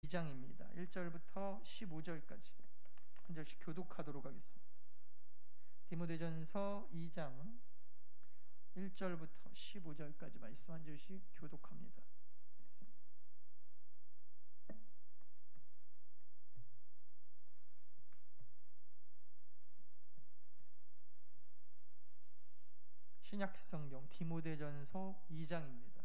2장입니다. 1절부터 15절까지 한 절씩 교독하도록 하겠습니다. 디모데전서 2장 1절부터 15절까지 말씀 한 절씩 교독합니다. 신약성경 디모데전서 2장입니다.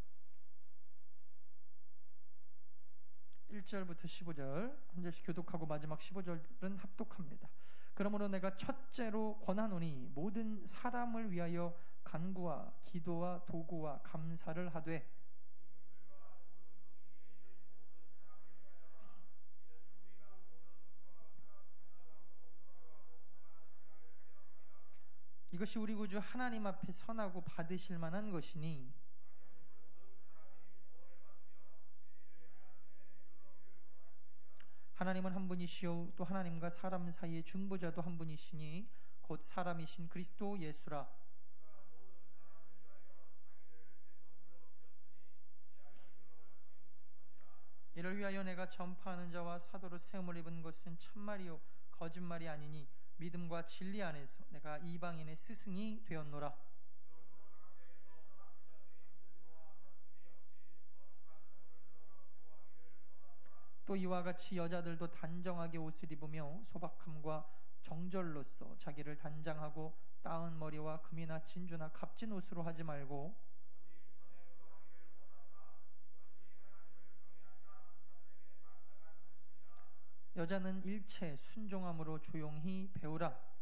1절부터 15절 한 절씩 교독하고 마지막 15절은 합독합니다. 그러므로 내가 첫째로 권하노니 모든 사람을 위하여 간구와 기도와 도구와 감사를 하되 이것이 우리 구주 하나님 앞에 선하고 받으실 만한 것이니 하나님은 한 분이시요 또 하나님과 사람 사이의 중보자도 한 분이시니 곧 사람이신 그리스도 예수라. 이를 위하여 내가 전파하는 자와 사도로 세움을 입은 것은 참말이요 거짓말이 아니니 믿음과 진리 안에서 내가 이방인의 스승이 되었노라. 또 이와 같이 여자들도 단정하게 옷을 입으며 소박함과 정절로서 자기를 단장하고 따은 머리와 금이나 진주나 값진 옷으로 하지 말고 여자는 일체 순종함으로 조용히 배우라.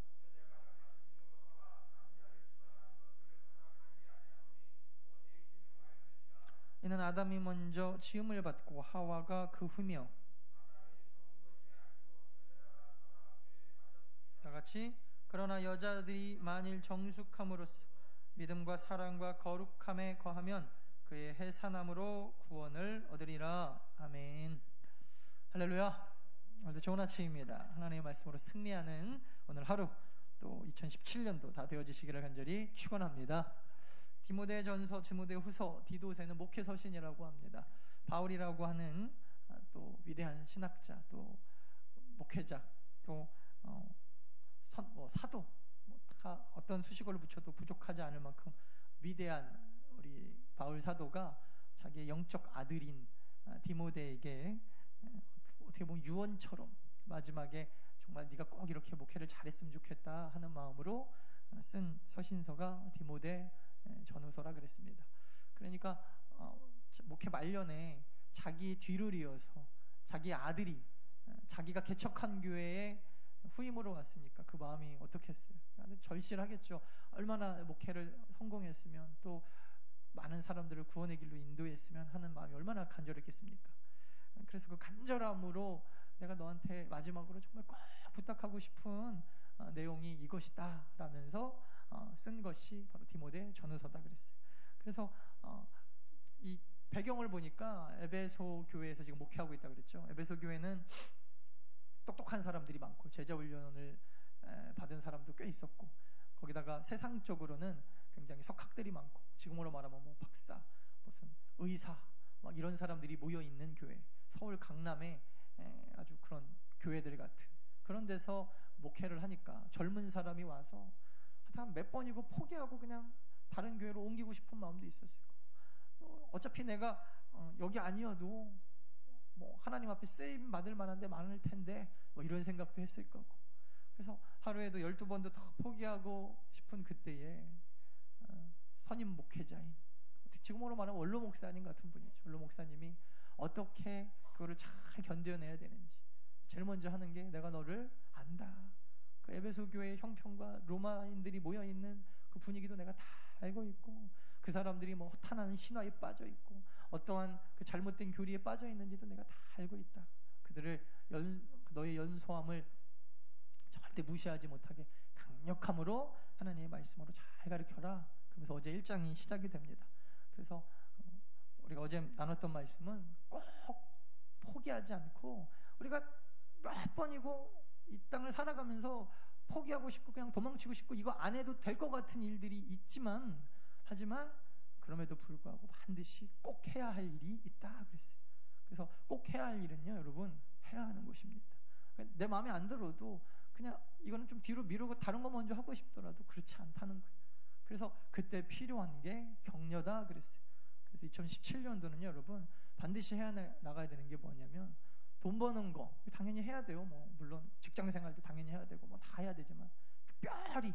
이는 아담이 먼저 지음을 받고 하와가 그 후며 다같이 그러나 여자들이 만일 정숙함으로써 믿음과 사랑과 거룩함에 거하면 그의 해산함으로 구원을 얻으리라. 아멘. 할렐루야. 오늘도 좋은 아침입니다. 하나님의 말씀으로 승리하는 오늘 하루, 또 2017년도 다 되어지시기를 간절히 축원합니다. 디모데전서, 디모데후서, 디도세는 목회서신이라고 합니다. 바울이라고 하는 또 위대한 신학자, 또 목회자, 또 사도, 다 어떤 수식어를 붙여도 부족하지 않을 만큼 위대한 우리 바울 사도가 자기의 영적 아들인 디모데에게 어떻게 보면 유언처럼 마지막에 정말 네가 꼭 이렇게 목회를 잘했으면 좋겠다 하는 마음으로 쓴 서신서가 디모데 전후서라 그랬습니다. 그러니까 목회 말년에 자기 뒤를 이어서 자기 아들이 자기가 개척한 교회에 후임으로 왔으니까 그 마음이 어떻겠어요? 아주 절실하겠죠. 얼마나 목회를 성공했으면 또 많은 사람들을 구원의 길로 인도했으면 하는 마음이 얼마나 간절했겠습니까? 그래서 그 간절함으로 내가 너한테 마지막으로 정말 꼭 부탁하고 싶은 내용이 이것이다 라면서 쓴 것이 바로 디모데 전후서다 그랬어요. 그래서 이 배경을 보니까 에베소 교회에서 지금 목회하고 있다고 그랬죠. 에베소 교회는 똑똑한 사람들이 많고 제자 훈련을 받은 사람도 꽤 있었고, 거기다가 세상적으로는 굉장히 석학들이 많고, 지금으로 말하면 뭐 박사, 무슨 의사 막 이런 사람들이 모여있는 교회, 서울 강남에 아주 그런 교회들 같은 그런 데서 목회를 하니까 젊은 사람이 와서 한 몇 번이고 포기하고 그냥 다른 교회로 옮기고 싶은 마음도 있었을 거고, 어차피 내가 여기 아니어도 뭐 하나님 앞에 쓰임 받을 만한 데 많을 텐데 뭐 이런 생각도 했을 거고, 그래서 하루에도 12번도 더 포기하고 싶은 그때에 선임 목회자인, 지금으로 말하면 원로 목사님 같은 분이죠. 원로 목사님이 어떻게 그거를 잘 견뎌내야 되는지 제일 먼저 하는 게, 내가 너를 안다. 그 에베소 교회의 형편과 로마인들이 모여있는 그 분위기도 내가 다 알고 있고, 그 사람들이 뭐 허탄한 신화에 빠져 있고 어떠한 그 잘못된 교리에 빠져 있는지도 내가 다 알고 있다. 그들을 너의 연소함을 절대 무시하지 못하게 강력함으로 하나님의 말씀으로 잘 가르쳐라. 그러면서 어제 1장이 시작이 됩니다. 그래서 우리가 어제 나눴던 말씀은 꼭 포기하지 않고, 우리가 몇 번이고 이 땅을 살아가면서 포기하고 싶고 그냥 도망치고 싶고 이거 안 해도 될 것 같은 일들이 있지만, 하지만 그럼에도 불구하고 반드시 꼭 해야 할 일이 있다 그랬어요. 그래서 꼭 해야 할 일은요, 여러분, 해야 하는 것입니다. 내 마음에 안 들어도 그냥 이거는 좀 뒤로 미루고 다른 거 먼저 하고 싶더라도 그렇지 않다는 거예요. 그래서 그때 필요한 게 격려다 그랬어요. 그래서 2017년도는 여러분 반드시 해야 나가야 되는 게 뭐냐면, 돈 버는 거 당연히 해야 돼요. 뭐 물론 직장 생활도 당연히 해야 되고 뭐 다 해야 되지만, 특별히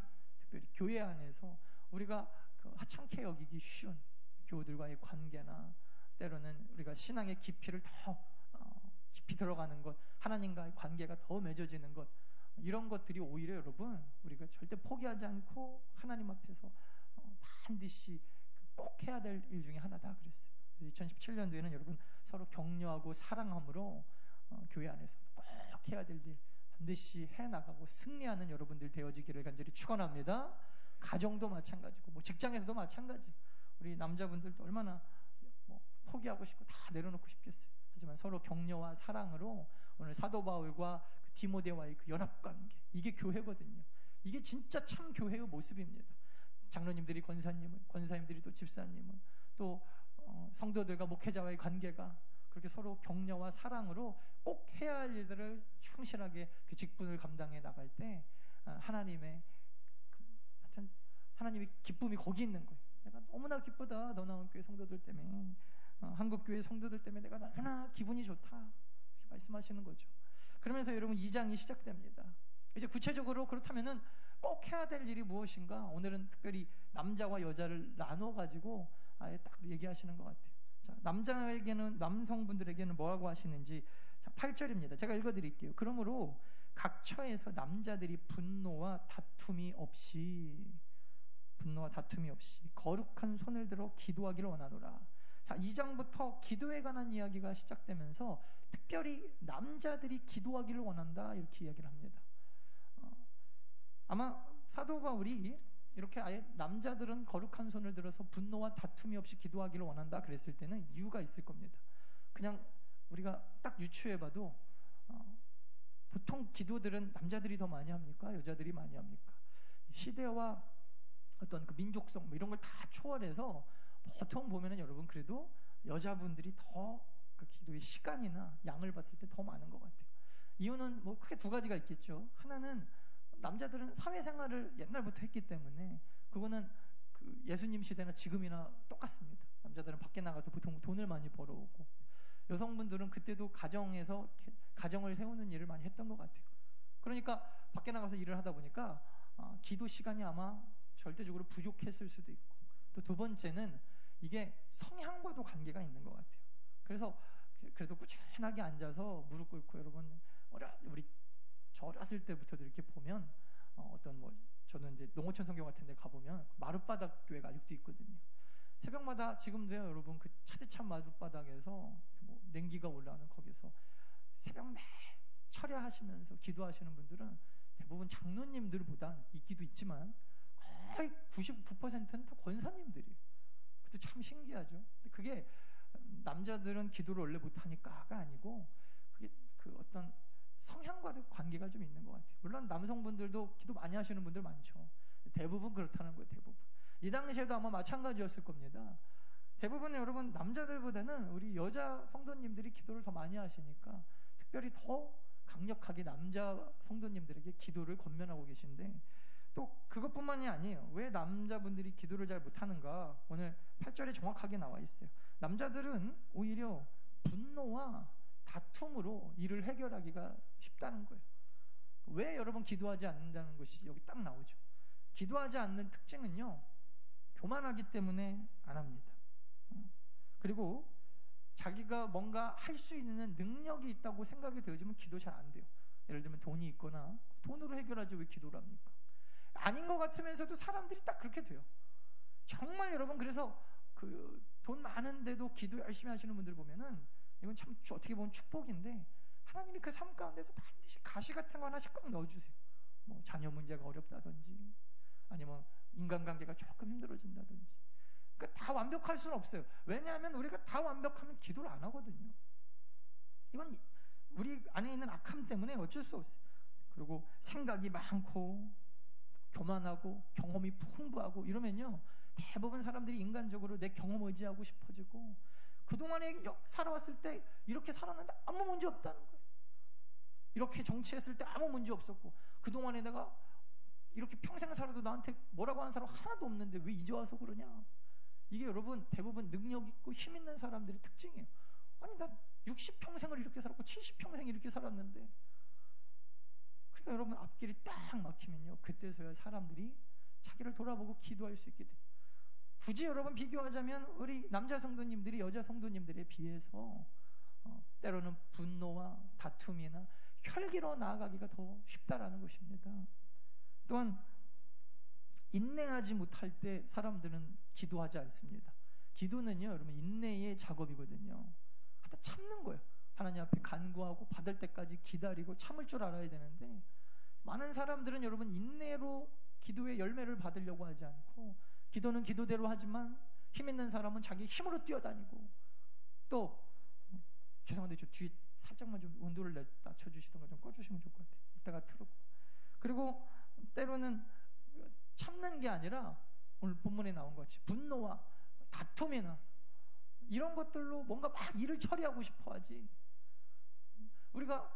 교회 안에서 우리가 그 하찮게 여기기 쉬운 교우들과의 관계나, 때로는 우리가 신앙의 깊이를 더 깊이 들어가는 것, 하나님과의 관계가 더 맺어지는 것, 이런 것들이 오히려 여러분 우리가 절대 포기하지 않고 하나님 앞에서 반드시 꼭 해야 될 일 중에 하나다 그랬어요. 그래서 2017년도에는 여러분 서로 격려하고 사랑함으로 교회 안에서 꼭 해야 될 일 반드시 해나가고 승리하는 여러분들 되어지기를 간절히 축원합니다. 가정도 마찬가지고 뭐 직장에서도 마찬가지. 우리 남자분들도 얼마나 뭐 포기하고 싶고 다 내려놓고 싶겠어요. 하지만 서로 격려와 사랑으로 오늘 사도 바울과 그 디모데와의 그 연합관계, 이게 교회거든요. 이게 진짜 참 교회의 모습입니다. 장로님들이 권사님을, 권사님들이 또 집사님을, 또 성도들과 목회자와의 관계가 그렇게 서로 격려와 사랑으로 꼭 해야 할 일들을 충실하게 그 직분을 감당해 나갈 때 하나님의 하여튼 하나님의 기쁨이 거기 있는 거예요. 내가 너무나 기쁘다. 너 나온 교회 성도들 때문에, 한국교회 성도들 때문에 내가 너무나 기분이 좋다. 이렇게 말씀하시는 거죠. 그러면서 여러분 2장이 시작됩니다. 이제 구체적으로 그렇다면은 꼭 해야 될 일이 무엇인가? 오늘은 특별히 남자와 여자를 나눠 가지고 아예 딱 얘기하시는 것 같아요. 자, 남자에게는, 남성분들에게는 뭐라고 하시는지, 자, 8절입니다. 제가 읽어드릴게요. 그러므로 각 처에서 남자들이 분노와 다툼이 없이 거룩한 손을 들어 기도하기를 원하노라. 자, 2장부터 기도에 관한 이야기가 시작되면서 특별히 남자들이 기도하기를 원한다, 이렇게 이야기를 합니다. 아마 사도 바울이 이렇게 아예 남자들은 거룩한 손을 들어서 분노와 다툼이 없이 기도하기를 원한다 그랬을 때는 이유가 있을 겁니다. 그냥 우리가 딱 유추해봐도 보통 기도들은 남자들이 더 많이 합니까? 여자들이 많이 합니까? 시대와 어떤 그 민족성 뭐 이런 걸 다 초월해서 보통 보면은 여러분 그래도 여자분들이 더 그 기도의 시간이나 양을 봤을 때 더 많은 것 같아요. 이유는 뭐 크게 두 가지가 있겠죠. 하나는 남자들은 사회생활을 옛날부터 했기 때문에 그거는 그 예수님 시대나 지금이나 똑같습니다. 남자들은 밖에 나가서 보통 돈을 많이 벌어오고, 여성분들은 그때도 가정에서 가정을 세우는 일을 많이 했던 것 같아요. 그러니까 밖에 나가서 일을 하다 보니까 기도 시간이 아마 절대적으로 부족했을 수도 있고, 또 두 번째는 이게 성향과도 관계가 있는 것 같아요. 그래서 꾸준하게 앉아서 무릎 꿇고, 여러분 우리 저 어렸을 때부터도 이렇게 보면 어떤 뭐 저는 이제 농어촌 성교 같은 데 가보면 마룻바닥 교회가 아직도 있거든요. 새벽마다 지금도요 여러분 그 차디찬 마룻바닥에서 뭐 냉기가 올라오는 거기서 새벽 내 철야하시면서 기도하시는 분들은 대부분 장로님들보단 있기도 있지만 거의 99%는 다 권사님들이에요. 그것도 참 신기하죠. 근데 그게 남자들은 기도를 원래 못하니까가 아니고 그게 그 어떤 성향과도 관계가 좀 있는 것 같아요. 물론 남성분들도 기도 많이 하시는 분들 많죠. 대부분 그렇다는 거예요. 대부분. 이 당시에도 아마 마찬가지였을 겁니다. 대부분 여러분 남자들보다는 우리 여자 성도님들이 기도를 더 많이 하시니까 특별히 더 강력하게 남자 성도님들에게 기도를 권면하고 계신데, 또 그것뿐만이 아니에요. 왜 남자분들이 기도를 잘 못하는가? 오늘 8절에 정확하게 나와 있어요. 남자들은 오히려 분노와 다툼으로 일을 해결하기가 쉽다는 거예요. 왜 여러분 기도하지 않는다는 것이 여기 딱 나오죠. 기도하지 않는 특징은요, 교만하기 때문에 안 합니다. 그리고 자기가 뭔가 할 수 있는 능력이 있다고 생각이 되어지면 기도 잘 안 돼요. 예를 들면 돈이 있거나 돈으로 해결하지 왜 기도를 합니까? 아닌 것 같으면서도 사람들이 딱 그렇게 돼요. 정말 여러분, 그래서 그 돈 많은데도 기도 열심히 하시는 분들 보면은 이건 참 어떻게 보면 축복인데, 하나님이 그 삶 가운데서 반드시 가시 같은 거 하나씩 꼭 넣어주세요. 뭐 자녀 문제가 어렵다든지, 아니면 인간관계가 조금 힘들어진다든지. 그러니까 다 완벽할 수는 없어요. 왜냐하면 우리가 다 완벽하면 기도를 안 하거든요. 이건 우리 안에 있는 악함 때문에 어쩔 수 없어요. 그리고 생각이 많고 교만하고 경험이 풍부하고 이러면요, 대부분 사람들이 인간적으로 내 경험 의지하고 싶어지고, 그동안에 살아왔을 때 이렇게 살았는데 아무 문제 없다는 거예요. 이렇게 정치했을 때 아무 문제 없었고, 그동안에 내가 이렇게 평생 살아도 나한테 뭐라고 하는 사람 하나도 없는데 왜 이제 와서 그러냐. 이게 여러분 대부분 능력 있고 힘 있는 사람들의 특징이에요. 아니 나 60평생을 이렇게 살았고 70평생 이렇게 살았는데. 그러니까 여러분 앞길이 딱 막히면요, 그때서야 사람들이 자기를 돌아보고 기도할 수 있게 돼요. 굳이 여러분 비교하자면 우리 남자 성도님들이 여자 성도님들에 비해서 때로는 분노와 다툼이나 혈기로 나아가기가 더 쉽다라는 것입니다. 또한 인내하지 못할 때 사람들은 기도하지 않습니다. 기도는요 여러분 인내의 작업이거든요. 하여튼 참는 거예요. 하나님 앞에 간구하고 받을 때까지 기다리고 참을 줄 알아야 되는데, 많은 사람들은 여러분 인내로 기도의 열매를 받으려고 하지 않고, 기도는 기도대로 하지만 힘 있는 사람은 자기 힘으로 뛰어다니고, 또 죄송한데 저 뒤에 살짝만 좀 온도를 낮춰주시던가 좀 꺼주시면 좋을 것 같아요. 이따가 틀었고. 그리고 때로는 참는 게 아니라 오늘 본문에 나온 것 같이 분노와 다툼이나 이런 것들로 뭔가 막 일을 처리하고 싶어 하지, 우리가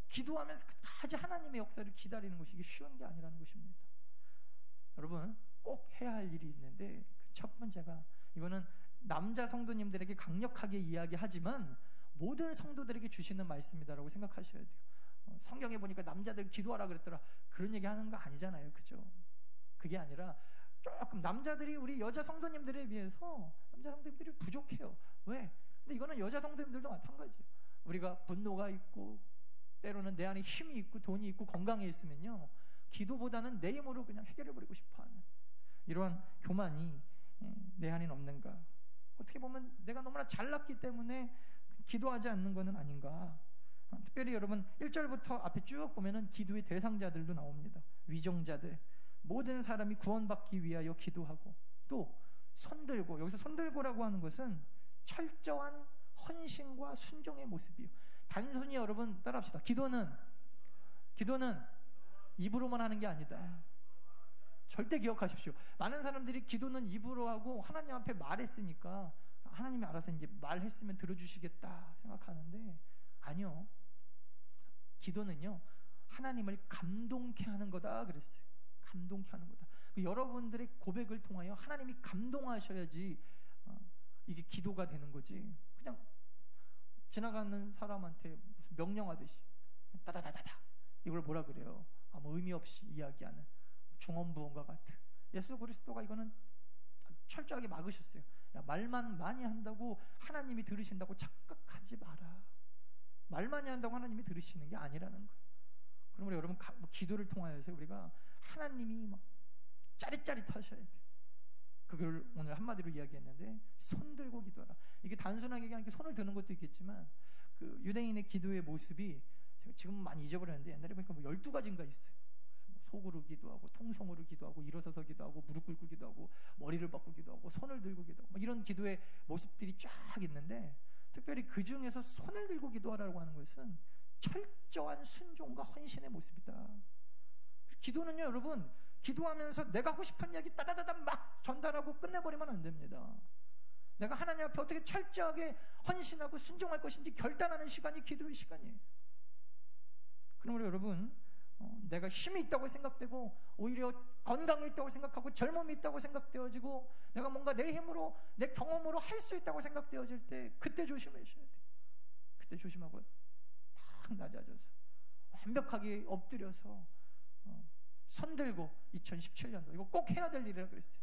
기도하면서 끝까지 하나님의 역사를 기다리는 것이 이게 쉬운 게 아니라는 것입니다. 여러분 꼭 해야 할 일이 있는데, 그 첫 번째가, 이거는 남자 성도님들에게 강력하게 이야기하지만 모든 성도들에게 주시는 말씀이다라고 생각하셔야 돼요. 성경에 보니까 남자들 기도하라 그랬더라, 그런 얘기 하는 거 아니잖아요. 그죠? 그게 아니라 조금 남자들이 우리 여자 성도님들에 비해서 남자 성도님들이 부족해요. 왜? 근데 이거는 여자 성도님들도 마찬가지예요. 우리가 분노가 있고 때로는 내 안에 힘이 있고 돈이 있고 건강에 있으면요, 기도보다는 내 힘으로 그냥 해결해버리고 싶어하는 이러한 교만이 내 안에 없는가. 어떻게 보면 내가 너무나 잘났기 때문에 기도하지 않는 것은 아닌가. 특별히 여러분 1절부터 앞에 쭉 보면은 기도의 대상자들도 나옵니다. 위정자들, 모든 사람이 구원받기 위하여 기도하고, 또 손들고, 여기서 손들고라고 하는 것은 철저한 헌신과 순종의 모습이에요. 단순히 여러분 따라합시다. 기도는 입으로만 하는 게 아니다. 절대 기억하십시오. 많은 사람들이 기도는 입으로 하고 하나님 앞에 말했으니까 하나님이 알아서 이제 말했으면 들어주시겠다 생각하는데, 아니요. 기도는요 하나님을 감동케 하는 거다 그랬어요. 감동케 하는 거다. 여러분들의 고백을 통하여 하나님이 감동하셔야지 이게 기도가 되는 거지. 그냥 지나가는 사람한테 무슨 명령하듯이 따다다다다 이걸 뭐라 그래요? 아무 의미 없이 이야기하는 중언부언과 같은. 예수 그리스도가 이거는 철저하게 막으셨어요. 야, 말만 많이 한다고 하나님이 들으신다고 착각하지 마라. 말 많이 한다고 하나님이 들으시는 게 아니라는 거예요. 그러므로 여러분 기도를 통하여서 우리가 하나님이 막 짜릿짜릿하셔야 돼요. 그걸 오늘 한마디로 이야기했는데, 손 들고 기도하라. 이게 단순하게 그냥 손을 드는 것도 있겠지만, 그 유대인의 기도의 모습이 제가 지금 많이 잊어버렸는데 옛날에 보니까 뭐 12가지인가 있어요. 뭐 속으로 기도하고, 통성으로 기도하고, 일어서서 기도하고, 무릎 꿇고 기도하고, 머리를 박고 기도하고, 손을 들고 기도하고, 뭐 이런 기도의 모습들이 쫙 있는데, 특별히 그 중에서 손을 들고 기도하라고 하는 것은 철저한 순종과 헌신의 모습이다. 기도는요 여러분, 기도하면서 내가 하고 싶은 이야기 따다다다 막 전달하고 끝내버리면 안 됩니다. 내가 하나님 앞에 어떻게 철저하게 헌신하고 순종할 것인지 결단하는 시간이 기도의 시간이에요. 그러므로 여러분 내가 힘이 있다고 생각되고, 오히려 건강이 있다고 생각하고, 젊음이 있다고 생각되어지고, 내가 뭔가 내 힘으로 내 경험으로 할 수 있다고 생각되어질 때, 그때 조심하셔야 돼요. 그때 조심하고 딱 낮아져서 완벽하게 엎드려서 손들고, 2017년도 이거 꼭 해야 될 일이라고 그랬어요.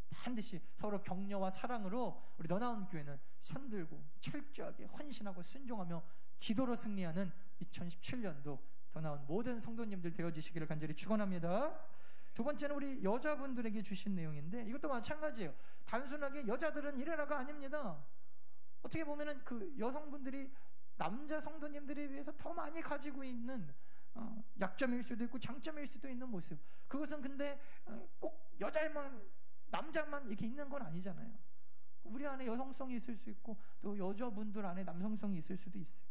반드시 서로 격려와 사랑으로 우리 너나온 교회는 손들고 철저하게 헌신하고 순종하며 기도로 승리하는 2017년도 더 나온 모든 성도님들 되어주시기를 간절히 축원합니다. 두 번째는 우리 여자분들에게 주신 내용인데, 이것도 마찬가지예요. 단순하게 여자들은 이래라가 아닙니다. 어떻게 보면은 그 여성분들이 남자 성도님들에 비해서 더 많이 가지고 있는 약점일 수도 있고 장점일 수도 있는 모습, 그것은 근데 꼭 여자만 남자만 이렇게 있는 건 아니잖아요. 우리 안에 여성성이 있을 수 있고, 또 여자분들 안에 남성성이 있을 수도 있어요.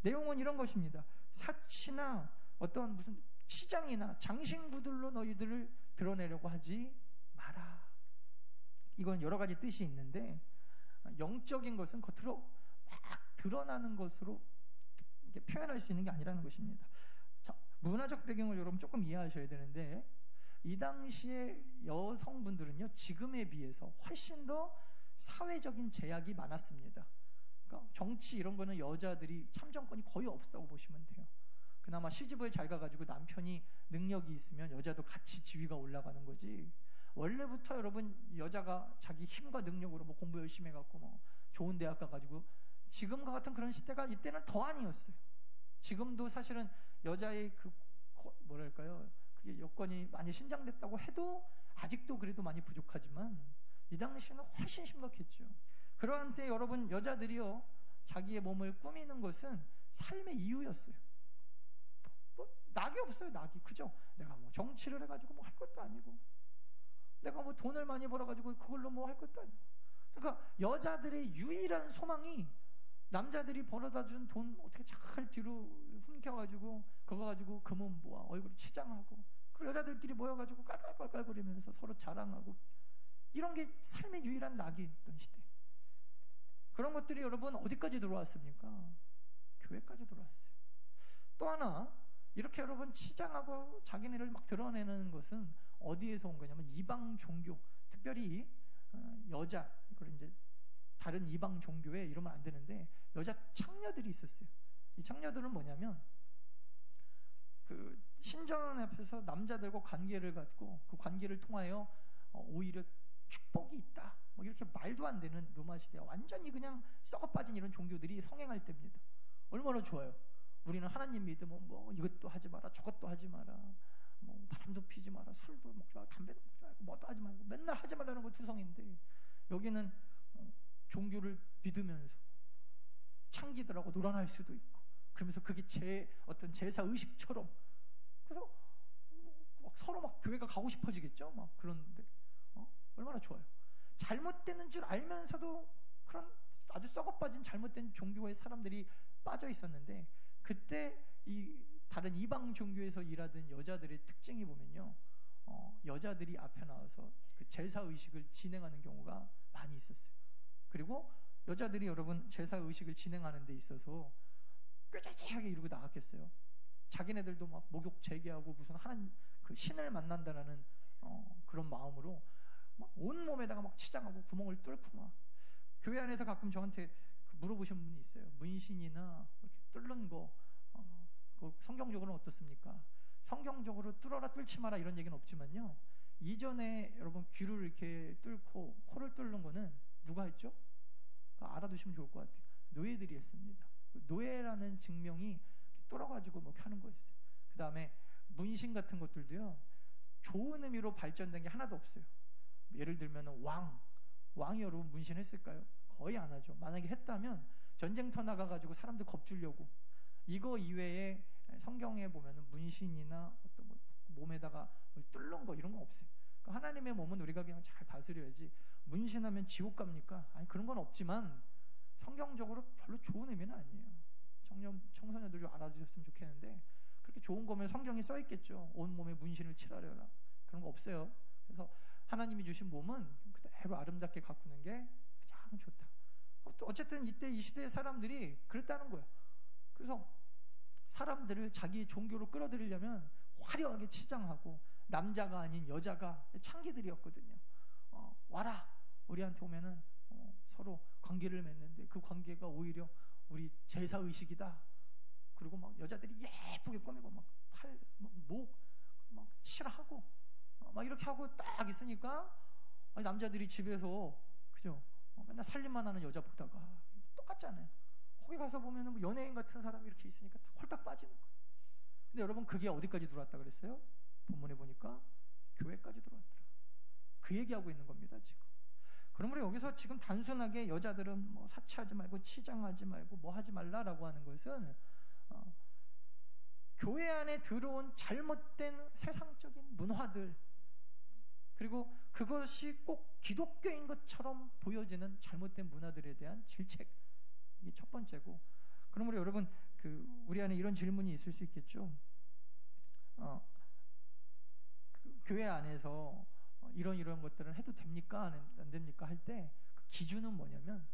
내용은 이런 것입니다. 사치나 어떤 무슨 치장이나 장신구들로 너희들을 드러내려고 하지 마라. 이건 여러 가지 뜻이 있는데, 영적인 것은 겉으로 막 드러나는 것으로 이렇게 표현할 수 있는 게 아니라는 것입니다. 자, 문화적 배경을 여러분 조금 이해하셔야 되는데, 이 당시에 여성분들은요, 지금에 비해서 훨씬 더 사회적인 제약이 많았습니다. 그러니까 정치 이런 거는 여자들이 참정권이 거의 없다고 보시면 돼요. 그나마 시집을 잘 가가지고 남편이 능력이 있으면 여자도 같이 지위가 올라가는 거지, 원래부터 여러분 여자가 자기 힘과 능력으로 뭐 공부 열심히 해갖고 뭐 좋은 대학 가가지고, 지금과 같은 그런 시대가 이때는 더 아니었어요. 지금도 사실은 여자의 그 뭐랄까요, 그게 여건이 많이 신장됐다고 해도 아직도 그래도 많이 부족하지만, 이 당시에는 훨씬 심각했죠. 그러한 때 여러분, 여자들이요, 자기의 몸을 꾸미는 것은 삶의 이유였어요. 뭐 낙이 없어요, 낙이. 그죠? 내가 뭐 정치를 해가지고 뭐 할 것도 아니고, 내가 뭐 돈을 많이 벌어가지고 그걸로 뭐 할 것도 아니고. 그러니까 여자들의 유일한 소망이 남자들이 벌어다 준 돈 어떻게 잘 뒤로 훔겨가지고 그거 가지고 금은 모아 얼굴이 치장하고, 그리고 여자들끼리 모여가지고 깔깔깔깔거리면서 서로 자랑하고, 이런 게 삶의 유일한 낙이었던 시대. 그런 것들이 여러분 어디까지 들어왔습니까? 교회까지 들어왔어요. 또 하나, 이렇게 여러분 치장하고 자기네를 막 드러내는 것은 어디에서 온 거냐면 이방 종교, 특별히 여자, 이걸 이제 다른 이방 종교에 이러면 안 되는데 여자 창녀들이 있었어요. 이 창녀들은 뭐냐면 그 신전 앞에서 남자들과 관계를 갖고 그 관계를 통하여 오히려 축복이 있다, 뭐 이렇게 말도 안 되는 로마 시대 완전히 그냥 썩어빠진 이런 종교들이 성행할 때입니다. 얼마나 좋아요. 우리는 하나님 믿으면 뭐 이것도 하지 마라, 저것도 하지 마라, 뭐 바람도 피지 마라, 술도 먹지 마라, 담배도 먹지 말고, 뭐도 하지 말고, 맨날 하지 말라는 거 투성인데, 여기는 종교를 믿으면서 창기들하고 놀아날 수도 있고, 그러면서 그게 어떤 제사 의식처럼, 그래서 막 서로 막 교회가 가고 싶어지겠죠. 막 그런데 얼마나 좋아요. 잘못되는 줄 알면서도 그런 아주 썩어빠진 잘못된 종교의 사람들이 빠져 있었는데, 그때 이 다른 이방 종교에서 일하던 여자들의 특징이 보면요, 여자들이 앞에 나와서 그 제사 의식을 진행하는 경우가 많이 있었어요. 그리고 여자들이 여러분 제사 의식을 진행하는 데 있어서 꾀죄죄하게 이러고 나갔겠어요. 자기네들도 막 목욕 재개하고 무슨 하나님 그 신을 만난다라는 그런 마음으로 막 온 몸에다가 막 치장하고 구멍을 뚫고, 막 교회 안에서 가끔 저한테 물어보신 분이 있어요. 문신이나 이렇게 뚫는 거 그 성경적으로는 어떻습니까? 성경적으로 뚫어라 뚫지 마라 이런 얘기는 없지만요, 이전에 여러분 귀를 이렇게 뚫고 코를 뚫는 거는 누가 했죠? 알아두시면 좋을 것 같아요. 노예들이 했습니다. 노예라는 증명이 뚫어가지고 뭐 이렇게 하는 거였어요. 그 다음에 문신 같은 것들도요, 좋은 의미로 발전된 게 하나도 없어요. 예를 들면 왕이 여러분 문신했을까요? 거의 안 하죠. 만약에 했다면 전쟁터 나가가지고 사람들 겁주려고. 이거 이외에 성경에 보면은 문신이나 어떤 뭐 몸에다가 뚫는 거 이런 거 없어요. 그러니까 하나님의 몸은 우리가 그냥 잘 다스려야지, 문신하면 지옥 갑니까? 아니, 그런 건 없지만 성경적으로 별로 좋은 의미는 아니에요. 청소년들 좀 알아주셨으면 좋겠는데, 그렇게 좋은 거면 성경이 써 있겠죠. 온 몸에 문신을 칠하려라, 그런 거 없어요. 그래서 하나님이 주신 몸은 그대로 아름답게 가꾸는 게 가장 좋다. 또 어쨌든 이때 이 시대의 사람들이 그랬다는 거예요. 그래서 사람들을 자기 종교로 끌어들이려면 화려하게 치장하고, 남자가 아닌 여자가 창기들이었거든요. 와라, 우리한테 오면은 서로 관계를 맺는데 그 관계가 오히려 우리 제사 의식이다. 그리고 막 여자들이 예쁘게 꾸미고 막 팔, 막 목, 막 칠하고 막 이렇게 하고 딱 있으니까, 아니, 남자들이 집에서 그죠? 맨날 살림만 하는 여자 보다가 똑같잖아요. 거기 가서 보면은 뭐 연예인 같은 사람이 이렇게 있으니까 다 홀딱 빠지는 거예요. 근데 여러분, 그게 어디까지 들어왔다 그랬어요? 본문에 보니까 교회까지 들어왔더라. 그 얘기하고 있는 겁니다, 지금. 그러므로 여기서 지금 단순하게 여자들은 뭐 사치하지 말고 치장하지 말고 뭐 하지 말라라고 하는 것은 교회 안에 들어온 잘못된 세상적인 문화들, 그리고 그것이 꼭 기독교인 것처럼 보여지는 잘못된 문화들에 대한 질책, 이게 첫 번째고. 그러므로 여러분, 우리 안에 이런 질문이 있을 수 있겠죠. 교회 안에서 이런 것들을 해도 됩니까? 안 됩니까? 할 때 그 기준은 뭐냐면,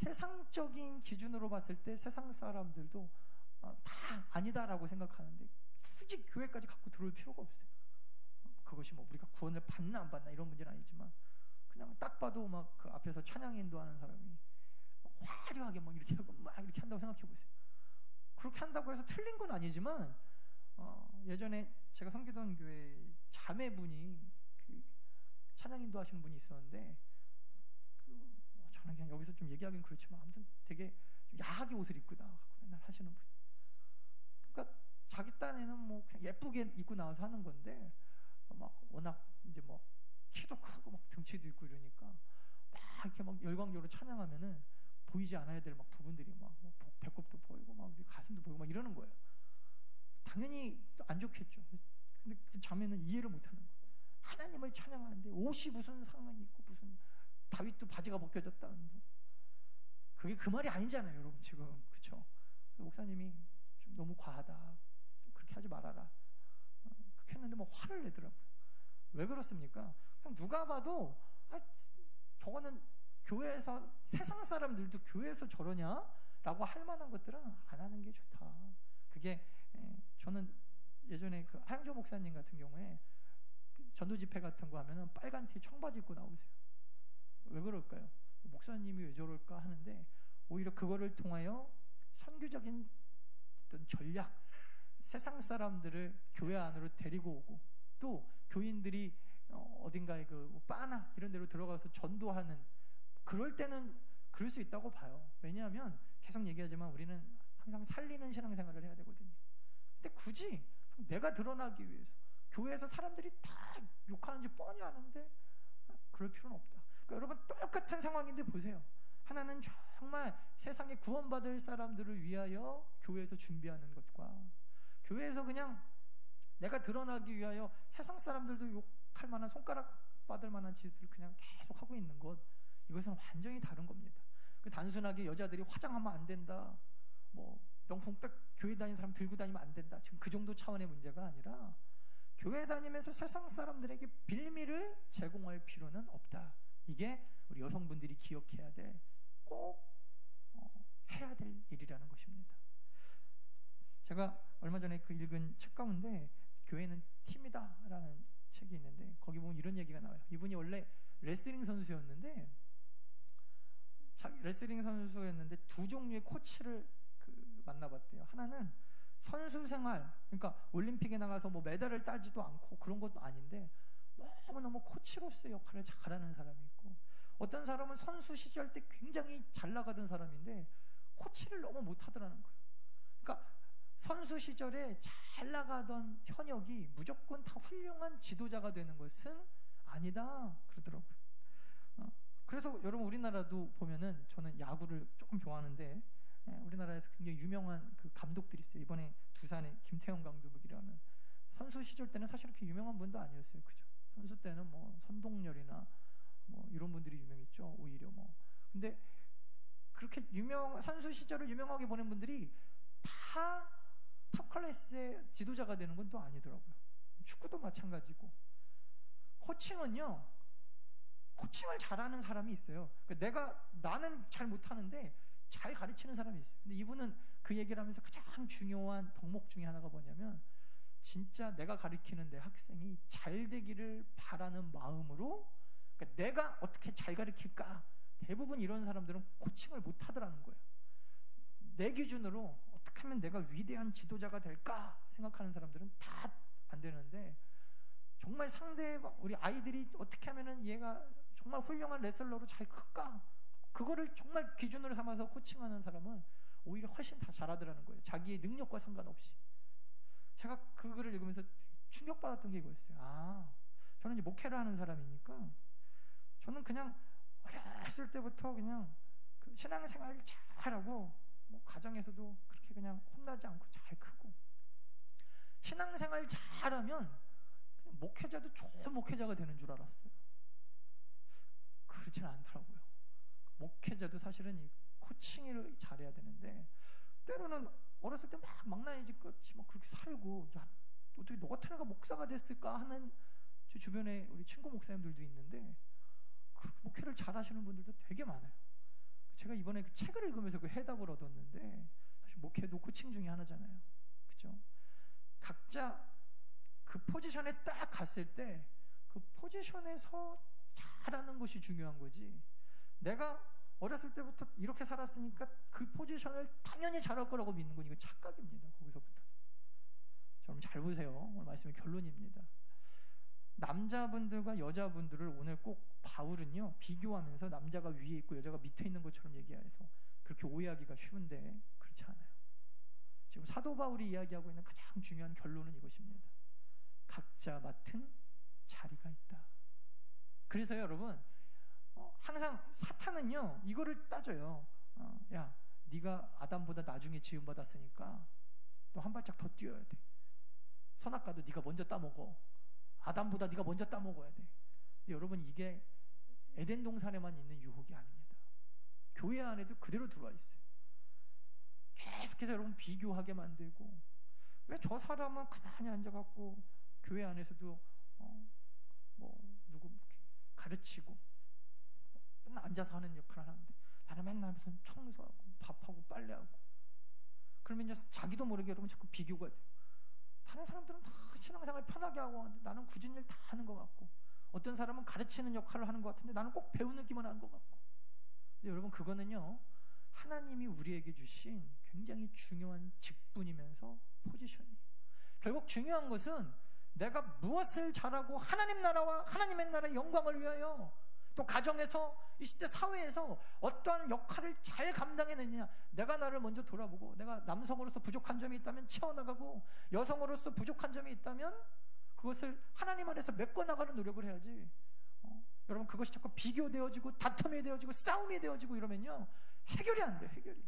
세상적인 기준으로 봤을 때 세상 사람들도 다 아니다라고 생각하는데 굳이 교회까지 갖고 들어올 필요가 없어요. 그것이 뭐 우리가 구원을 받나 안 받나 이런 문제는 아니지만 그냥 딱 봐도 막 그 앞에서 찬양 인도하는 사람이 화려하게 막 이렇게 하고 막 이렇게 한다고 생각해 보세요. 그렇게 한다고 해서 틀린 건 아니지만 예전에 제가 섬기던 교회 자매분이 그 찬양 인도하시는 분이 있었는데 뭐 저는 그냥 여기서 좀 얘기하긴 그렇지만 아무튼 되게 좀 야하게 옷을 입고 나가고 맨날 하시는 분. 그러니까 자기 딴에는 뭐 그냥 예쁘게 입고 나와서 하는 건데 막 워낙 이제 뭐 키도 크고 막 등치도 있고 이러니까 막 이렇게 막 열광적으로 찬양하면은 보이지 않아야 될 막 부분들이 막 배꼽도 보이고 막 가슴도 보이고 막 이러는 거예요. 당연히 안 좋겠죠. 근데 그 자매는 이해를 못하는 거예요. 하나님을 찬양하는데 옷이 무슨 상관이 있고 무슨 다윗도 바지가 벗겨졌다는 둥. 그게 그 말이 아니잖아요, 여러분 지금 그렇죠? 목사님이 좀 너무 과하다. 좀 그렇게 하지 말아라. 그렇게 했는데 뭐 화를 내더라고요. 왜 그렇습니까? 그냥 누가 봐도 저거는 교회에서 세상 사람들도 교회에서 저러냐라고 할 만한 것들은 안 하는 게 좋다. 그게 저는 예전에 그 하영조 목사님 같은 경우에 전도 집회 같은 거 하면은 빨간 티 청바지 입고 나오세요. 왜 그럴까요? 목사님이 왜 저럴까 하는데 오히려 그거를 통하여 선교적인 어떤 전략, 세상 사람들을 교회 안으로 데리고 오고 또 교인들이 어딘가에 그 바나 이런 데로 들어가서 전도하는 그럴 때는 그럴 수 있다고 봐요. 왜냐하면 계속 얘기하지만 우리는 항상 살리는 신앙생활을 해야 되거든요. 근데 굳이 내가 드러나기 위해서 교회에서 사람들이 다 욕하는지 뻔히 아는데 그럴 필요는 없다. 그러니까 여러분 똑같은 상황인데 보세요. 하나는 정말 세상에 구원받을 사람들을 위하여 교회에서 준비하는 것과 교회에서 그냥 내가 드러나기 위하여 세상 사람들도 욕할 만한 손가락 받을 만한 짓을 그냥 계속 하고 있는 것, 이것은 완전히 다른 겁니다. 단순하게 여자들이 화장하면 안 된다, 뭐 명품백 교회 다니는 사람 들고 다니면 안 된다, 지금 그 정도 차원의 문제가 아니라 교회 다니면서 세상 사람들에게 빌미를 제공할 필요는 없다. 이게 우리 여성분들이 기억해야 될, 꼭 해야 될 일이라는 것입니다. 제가 얼마 전에 그 읽은 책 가운데 교회는 팀이다라는 책이 있는데 거기 보면 이런 얘기가 나와요. 이분이 원래 레슬링 선수였는데 두 종류의 코치를 만나봤대요. 하나는 선수 생활, 그러니까 올림픽에 나가서 뭐 메달을 따지도 않고 그런 것도 아닌데 너무너무 코치로서의 역할을 잘하는 사람이 있고, 어떤 사람은 선수 시절 때 굉장히 잘 나가던 사람인데 코치를 너무 못하더라는 거예요. 그러니까 선수 시절에 잘 나가던 현역이 무조건 다 훌륭한 지도자가 되는 것은 아니다 그러더라고요. 그래서 여러분 우리나라도 보면은 저는 야구를 조금 좋아하는데 우리나라에서 굉장히 유명한 그 감독들이 있어요. 이번에 두산의 김태형 감독이라는, 선수 시절 때는 사실 그렇게 유명한 분도 아니었어요. 그죠? 선수 때는 뭐 선동열이나 뭐 이런 분들이 유명했죠. 오히려 뭐. 근데 그렇게 선수 시절을 유명하게 보낸 분들이 다 탑 클래스의 지도자가 되는 건 또 아니더라고요. 축구도 마찬가지고. 코칭은요, 코칭을 잘하는 사람이 있어요. 그러니까 나는 잘 못하는데 잘 가르치는 사람이 있어요. 근데 이분은 그 얘기를 하면서 가장 중요한 덕목 중에 하나가 뭐냐면, 진짜 내가 가르치는 내 학생이 잘 되기를 바라는 마음으로, 그러니까 내가 어떻게 잘 가르칠까, 대부분 이런 사람들은 코칭을 못 하더라는 거예요. 내 기준으로 어떻게 하면 내가 위대한 지도자가 될까 생각하는 사람들은 다 안 되는데, 정말 우리 아이들이 어떻게 하면은 얘가 정말 훌륭한 레슬러로 잘 클까, 그거를 정말 기준으로 삼아서 코칭하는 사람은 오히려 훨씬 다 잘하더라는 거예요. 자기의 능력과 상관없이. 제가 그거를 읽으면서 충격받았던 게 이거였어요. 저는 이제 목회를 하는 사람이니까 저는 그냥 어렸을 때부터 그냥 그 신앙생활을 잘하고 뭐 가정에서도 그렇게 그냥 혼나지 않고 잘 크고, 신앙생활 잘하면 그냥 목회자도 좋은 목회자가 되는 줄 알았어요. 그렇지는 않더라고요. 목회자도 사실은 이 코칭을 잘해야 되는데, 때로는 어렸을 때 막 망나니집 같이 막 그렇게 살고, 야, 어떻게 너 같은 애가 목사가 됐을까 하는 제 주변에 우리 친구 목사님들도 있는데, 그렇게 목회를 잘하시는 분들도 되게 많아요. 제가 이번에 그 책을 읽으면서 그 해답을 얻었는데, 사실 목회도 코칭 중에 하나잖아요. 그죠? 각자 그 포지션에 딱 갔을 때 그 포지션에서 잘하는 것이 중요한 거지. 내가 어렸을 때부터 이렇게 살았으니까 그 포지션을 당연히 잘할 거라고 믿는 건 이거 착각입니다. 거기서부터. 여러분 잘 보세요. 오늘 말씀의 결론입니다. 남자분들과 여자분들을 오늘 꼭 바울은요 비교하면서 남자가 위에 있고 여자가 밑에 있는 것처럼 얘기해서 그렇게 오해하기가 쉬운데 그렇지 않아요. 지금 사도 바울이 이야기하고 있는 가장 중요한 결론은 이것입니다. 각자 맡은 자리가 있다. 그래서 여러분 항상 사탄은요 이거를 따져요. 야, 네가 아담보다 나중에 지음받았으니까 또 한 발짝 더 뛰어야 돼. 선악과도 네가 먼저 따먹어. 아담보다 네가 먼저 따먹어야 돼. 근데 여러분 이게 에덴 동산에만 있는 유혹이 아닙니다. 교회 안에도 그대로 들어와 있어요. 계속해서 여러분 비교하게 만들고, 왜 저 사람은 가만히 앉아갖고 교회 안에서도 누구 가르치고 맨날 앉아서 하는 역할을 하는데 나는 맨날 무슨 청소하고 밥하고 빨래하고, 그러면 이제 자기도 모르게 여러분 자꾸 비교가 돼요. 다른 사람들은 다 신앙생활 편하게 하고 하는데 나는 굳은 일 다 하는 것 같고, 어떤 사람은 가르치는 역할을 하는 것 같은데 나는 꼭 배우기만 하는 것 같고. 근데 여러분 그거는요 하나님이 우리에게 주신 굉장히 중요한 직분이면서 포지션이에요. 결국 중요한 것은 내가 무엇을 잘하고 하나님 나라와 하나님의 나라의 영광을 위하여, 또 가정에서 이 시대 사회에서 어떠한 역할을 잘 감당해내느냐. 내가 나를 먼저 돌아보고, 내가 남성으로서 부족한 점이 있다면 채워나가고, 여성으로서 부족한 점이 있다면 그것을 하나님 안에서 메꿔나가는 노력을 해야지. 여러분 그것이 자꾸 비교되어지고 다툼이 되어지고 싸움이 되어지고 이러면요 해결이 안 돼. 해결이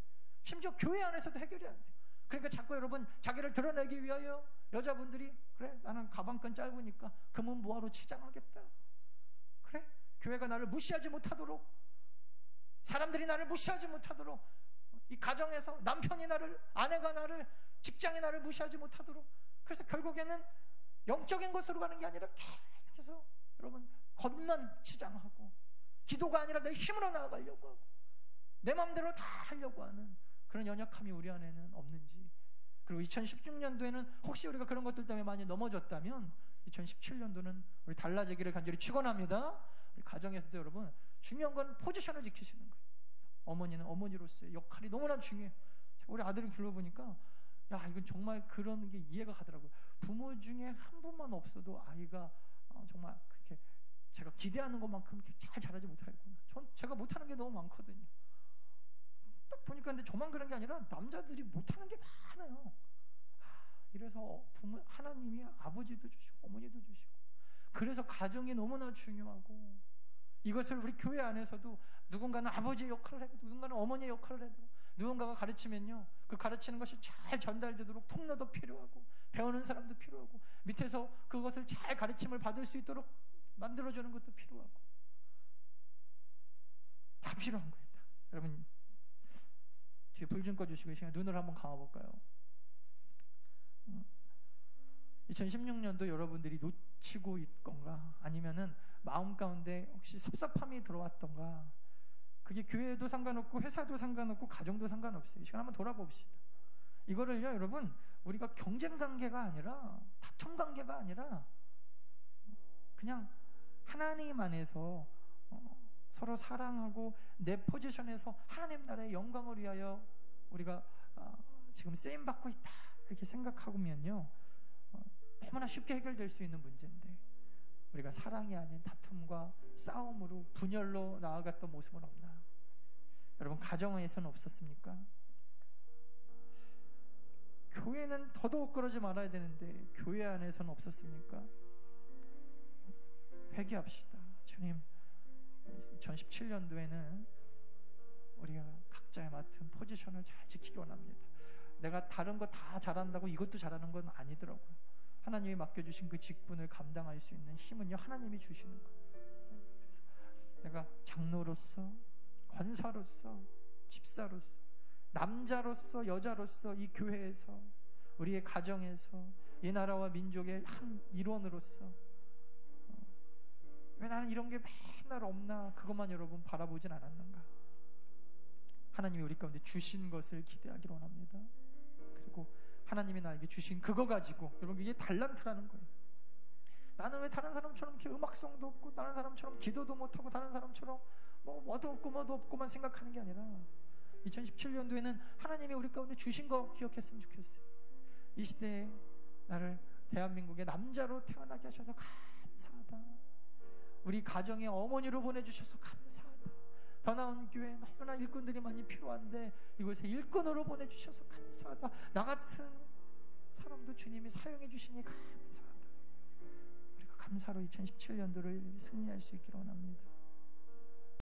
심지어 교회 안에서도 해결이 안 돼. 그러니까 자꾸 여러분 자기를 드러내기 위하여 여자분들이 그래 나는 가방끈 짧으니까 금은 보화로 치장하겠다. 그래 교회가 나를 무시하지 못하도록, 사람들이 나를 무시하지 못하도록, 이 가정에서 남편이 나를, 아내가 나를, 직장이 나를 무시하지 못하도록. 그래서 결국에는 영적인 것으로 가는 게 아니라 계속해서 여러분 겉만 치장하고, 기도가 아니라 내 힘으로 나아가려고 하고 내 마음대로 다 하려고 하는 그런 연약함이 우리 안에는 없는지. 그리고 2016년도에는 혹시 우리가 그런 것들 때문에 많이 넘어졌다면 2017년도는 우리 달라지기를 간절히 축원합니다. 우리 가정에서도 여러분 중요한 건 포지션을 지키시는 거예요. 어머니는 어머니로서의 역할이 너무나 중요해요. 우리 아들을 길러보니까 야 이건 정말 그런 게 이해가 가더라고요. 부모 중에 한 분만 없어도 아이가 정말 그렇게 제가 기대하는 것만큼 잘 자라지 못하겠구나. 제가 못하는 게 너무 많거든요. 딱 보니까 근데 저만 그런 게 아니라 남자들이 못하는 게 많아요. 이래서 하나님이 아버지도 주시고 어머니도 주시고, 그래서 가정이 너무나 중요하고, 이것을 우리 교회 안에서도 누군가는 아버지의 역할을 하고 누군가는 어머니의 역할을 하고, 누군가가 가르치면요 그 가르치는 것이 잘 전달되도록 통로도 필요하고 배우는 사람도 필요하고 밑에서 그것을 잘 가르침을 받을 수 있도록 만들어주는 것도 필요하고, 다 필요한 거예요. 다. 여러분 뒤에 불 좀 꺼주시고 이 시간에 눈을 한번 감아볼까요? 2016년도 여러분들이 놓치고 있건가, 아니면은 마음 가운데 혹시 섭섭함이 들어왔던가. 그게 교회도 상관없고 회사도 상관없고 가정도 상관없어요. 이 시간 한번 돌아봅시다. 이거를요 여러분 우리가 경쟁 관계가 아니라 다툼 관계가 아니라 그냥 하나님 안에서 서로 사랑하고 내 포지션에서 하나님 나라의 영광을 위하여 우리가 지금 쓰임 받고 있다 이렇게 생각하면요 너무나 쉽게 해결될 수 있는 문제인데, 우리가 사랑이 아닌 다툼과 싸움으로 분열로 나아갔던 모습은 없나요? 여러분 가정에서는 없었습니까? 교회는 더더욱 그러지 말아야 되는데 교회 안에서는 없었습니까? 회개합시다. 주님 2017년도에는 우리가 각자의 맡은 포지션을 잘 지키기 원합니다. 내가 다른 거 다 잘한다고 이것도 잘하는 건 아니더라고요. 하나님이 맡겨주신 그 직분을 감당할 수 있는 힘은요 하나님이 주시는 거예요. 그래서 내가 장로로서, 권사로서, 집사로서, 남자로서, 여자로서 이 교회에서, 우리의 가정에서, 이 나라와 민족의 한 일원으로서 왜 나는 이런 게 맨날 없나, 그것만 여러분 바라보진 않았는가? 하나님이 우리 가운데 주신 것을 기대하기를 원합니다. 그리고 하나님이 나에게 주신 그거 가지고, 여러분 이게 달란트라는 거예요. 나는 왜 다른 사람처럼 이렇게 음악성도 없고 다른 사람처럼 기도도 못하고 다른 사람처럼 뭐도 없고만 생각하는 게 아니라 2017년도에는 하나님이 우리 가운데 주신 거 기억했으면 좋겠어요. 이 시대에 나를 대한민국의 남자로 태어나게 하셔서 감사하다. 우리 가정의 어머니로 보내주셔서 감사하다. 더 나은 교회 너무나 일꾼들이 많이 필요한데 이곳에 일꾼으로 보내주셔서 감사하다. 나 같은 사람도 주님이 사용해 주시니 감사하다. 우리가 감사로 2017년도를 승리할 수 있기를 원합니다.